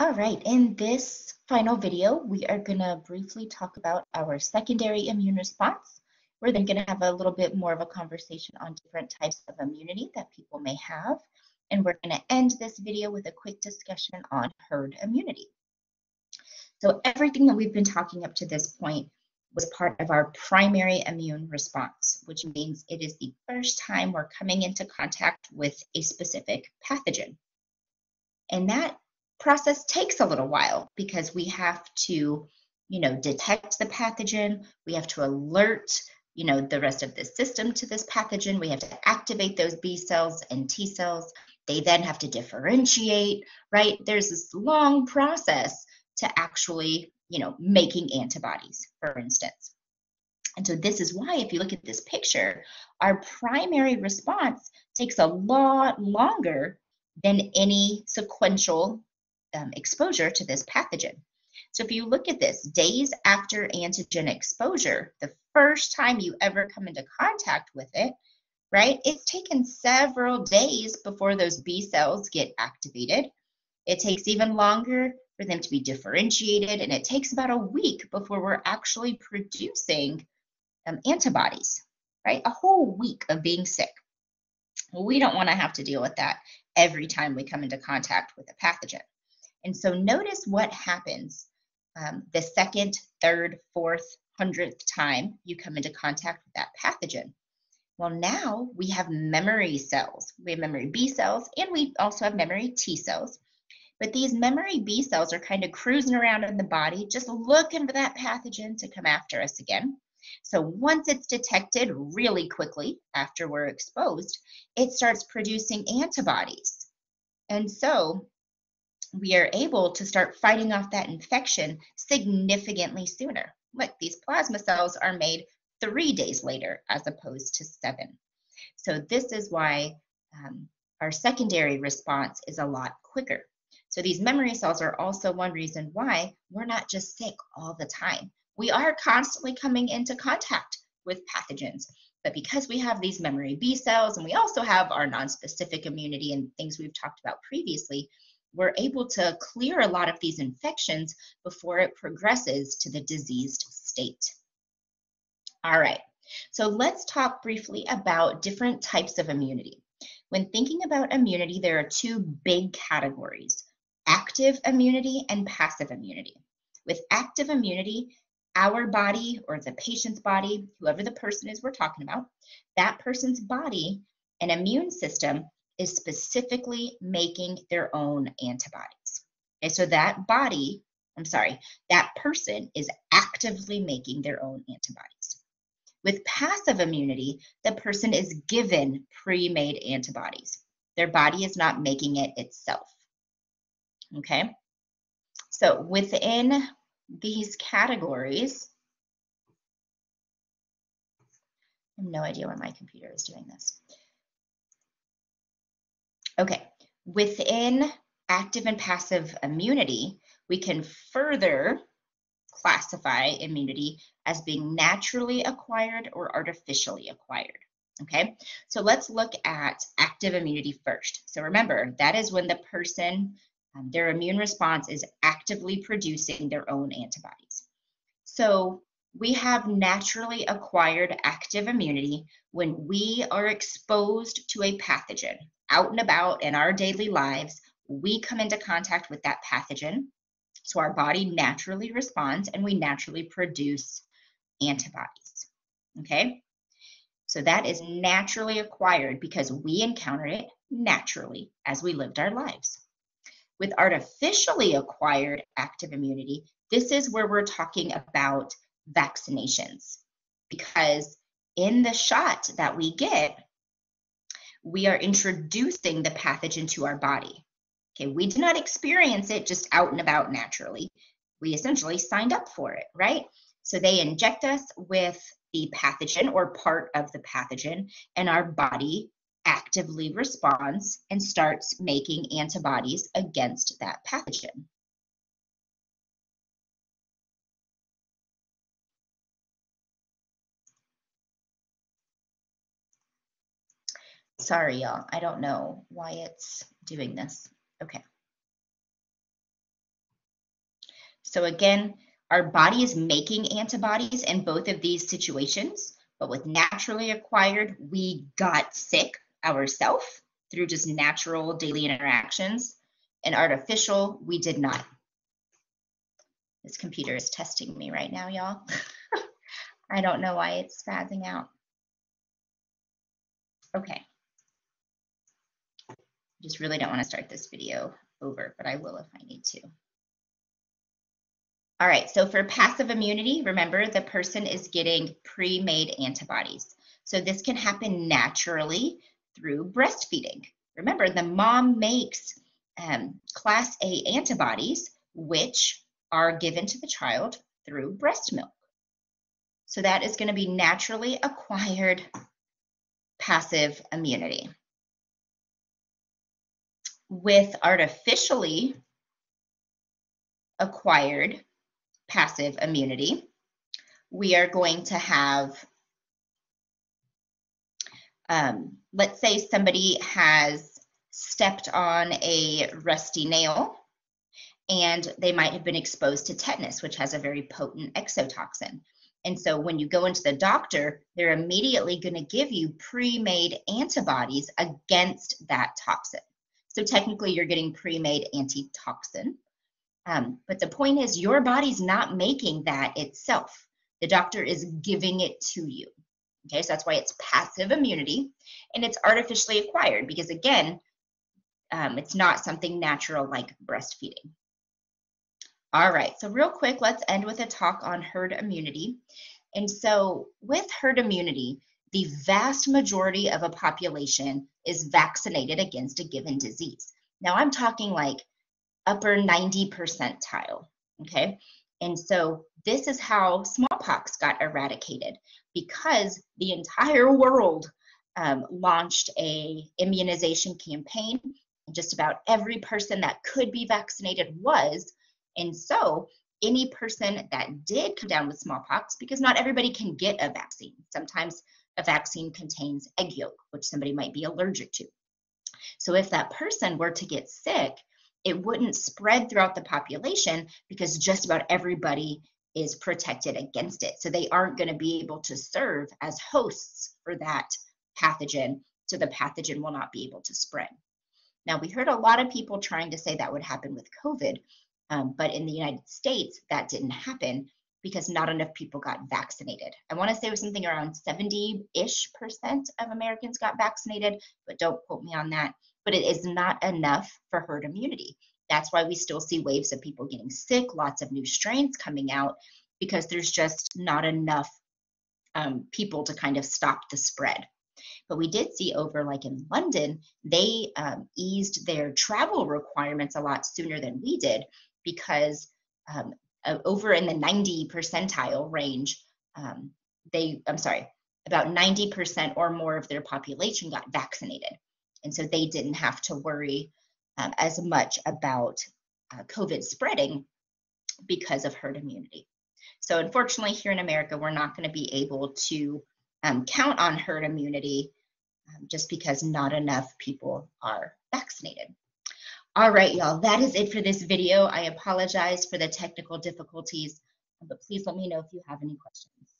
All right, in this final video, we are going to briefly talk about our secondary immune response. We're then going to have a little bit more of a conversation on different types of immunity that people may have. And we're going to end this video with a quick discussion on herd immunity. So everything that we've been talking up to this point was part of our primary immune response, which means it is the first time we're coming into contact with a specific pathogen. And that process takes a little while because we have to, detect the pathogen. We have to alert, the rest of the system to this pathogen. We have to activate those B cells and T cells. They then have to differentiate, right? There's this long process to actually, making antibodies, for instance. And so this is why, if you look at this picture, our primary response takes a lot longer than any sequential exposure to this pathogen. So if you look at this, days after antigen exposure, the first time you ever come into contact with it, right, it's taken several days before those B cells get activated. It takes even longer for them to be differentiated, and it takes about a week before we're actually producing antibodies, right? A whole week of being sick. Well, we don't want to have to deal with that every time we come into contact with a pathogen. And so notice what happens the second, third, fourth, 100th time you come into contact with that pathogen. Well, now we have memory cells. We have memory B cells, and we also have memory T cells. But these memory B cells are kind of cruising around in the body, just looking for that pathogen to come after us again. So once it's detected really quickly after we're exposed, it starts producing antibodies. And so we are able to start fighting off that infection significantly sooner. Look, these plasma cells are made 3 days later as opposed to 7. So this is why our secondary response is a lot quicker. So these memory cells are also one reason why we're not just sick all the time. We are constantly coming into contact with pathogens, but because we have these memory B cells and we also have our nonspecific immunity and things we've talked about previously, we're able to clear a lot of these infections before it progresses to the diseased state. All right, so let's talk briefly about different types of immunity. When thinking about immunity, there are two big categories: active immunity and passive immunity. With active immunity, our body or the patient's body, whoever the person is we're talking about, that person's body and immune system is specifically making their own antibodies. Okay, so that person is actively making their own antibodies. With passive immunity, the person is given pre-made antibodies. Their body is not making it itself. Okay? So within these categories, I have no idea why my computer is doing this. Okay, within active and passive immunity, we can further classify immunity as being naturally acquired or artificially acquired. Okay, so let's look at active immunity first. So remember, that is when the person, their immune response is actively producing their own antibodies. So we have naturally acquired active immunity when we are exposed to a pathogen out and about in our daily lives. We come into contact with that pathogen. So our body naturally responds and we naturally produce antibodies. Okay? So that is naturally acquired because we encounter it naturally as we lived our lives. With artificially acquired active immunity, this is where we're talking about vaccinations, because in the shot that we get, we are introducing the pathogen to our body. Okay, we did not experience it just out and about naturally. We essentially signed up for it, right? So they inject us with the pathogen or part of the pathogen, and our body actively responds and starts making antibodies against that pathogen. Sorry, y'all. I don't know why it's doing this. Okay. So again, our body is making antibodies in both of these situations, but with naturally acquired, we got sick ourselves through just natural daily interactions, and artificial, we did not. This computer is testing me right now, y'all. I don't know why it's spazzing out. Okay. Just really don't want to start this video over, but I will if I need to. All right, so for passive immunity, remember the person is getting pre-made antibodies. So this can happen naturally through breastfeeding. Remember, the mom makes class A antibodies, which are given to the child through breast milk. So that is going to be naturally acquired passive immunity. With artificially acquired passive immunity, we are going to have, let's say somebody has stepped on a rusty nail and they might have been exposed to tetanus, which has a very potent exotoxin. And so when you go into the doctor, they're immediately going to give you pre-made antibodies against that toxin. So technically you're getting pre-made antitoxin. But the point is your body's not making that itself. The doctor is giving it to you. Okay, so that's why it's passive immunity, and it's artificially acquired because again, it's not something natural like breastfeeding. All right, so real quick, let's end with a talk on herd immunity. And so with herd immunity, the vast majority of a population is vaccinated against a given disease. Now I'm talking like upper 90 percentile, okay? And so this is how smallpox got eradicated, because the entire world launched a immunization campaign. Just about every person that could be vaccinated was. And so any person that did come down with smallpox, because not everybody can get a vaccine. Sometimes a vaccine contains egg yolk, which somebody might be allergic to. So if that person were to get sick, it wouldn't spread throughout the population because just about everybody is protected against it. So they aren't going to be able to serve as hosts for that pathogen, so the pathogen will not be able to spread. Now, we heard a lot of people trying to say that would happen with COVID, but in the United States, that didn't happen because not enough people got vaccinated. I want to say it was something around 70-ish% of Americans got vaccinated, but don't quote me on that. But it is not enough for herd immunity. That's why we still see waves of people getting sick, lots of new strains coming out, because there's just not enough people to kind of stop the spread. But we did see over like in London, they eased their travel requirements a lot sooner than we did, because over in the 90 percentile range, about 90% or more of their population got vaccinated. And so they didn't have to worry as much about COVID spreading because of herd immunity. So unfortunately, here in America, we're not going to be able to count on herd immunity just because not enough people are vaccinated. All right, y'all, that is it for this video. I apologize for the technical difficulties, but please let me know if you have any questions.